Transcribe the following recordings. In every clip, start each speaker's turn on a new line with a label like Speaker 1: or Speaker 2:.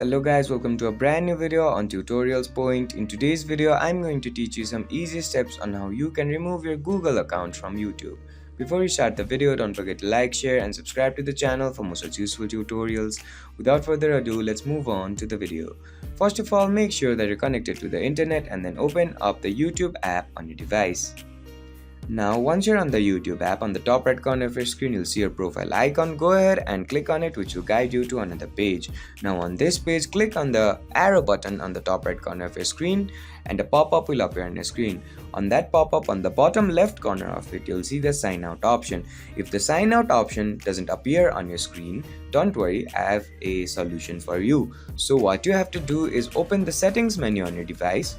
Speaker 1: Hello guys, welcome to a brand new video on Tutorials Point. In today's video, I'm going to teach you some easy steps on how you can remove your Google account from YouTube. Before we start the video, don't forget to like, share and subscribe to the channel for more such useful tutorials. Without further ado, let's move on to the video. First of all, make sure that you're connected to the internet and then open up the YouTube app on your device. Now, once you're on the YouTube app, on the top right corner of your screen, you'll see your profile icon. Go ahead and click on it, which will guide you to another page. Now, on this page, click on the arrow button on the top right corner of your screen and a pop-up will appear on your screen. On that pop-up, on the bottom left corner of it, you'll see the sign out option. If the sign out option doesn't appear on your screen, don't worry, I have a solution for you. So what you have to do is open the settings menu on your device.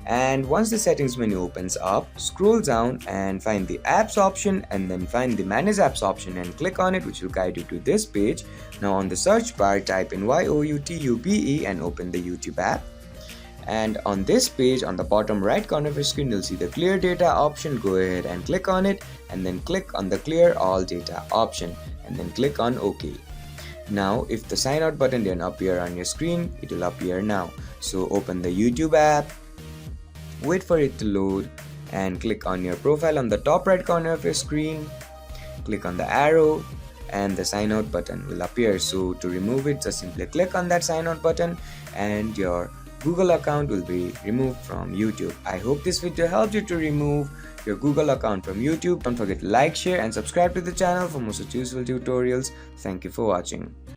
Speaker 1: And once the settings menu opens up, scroll down and find the apps option and then find the manage apps option and click on it, which will guide you to this page. Now on the search bar, type in YOUTUBE and open the YouTube app. And on this page, on the bottom right corner of your screen, you'll see the clear data option. Go ahead and click on it and then click on the clear all data option and then click on OK. Now if the sign out button didn't appear on your screen, it will appear now. So open the YouTube app, wait for it to load and click on your profile on the top right corner of your screen. Click on the arrow and the sign out button will appear. So to remove it, just simply click on that sign out button and your Google account will be removed from YouTube. I hope this video helped you to remove your Google account from YouTube. Don't forget to like, share and subscribe to the channel for more such useful tutorials. Thank you for watching.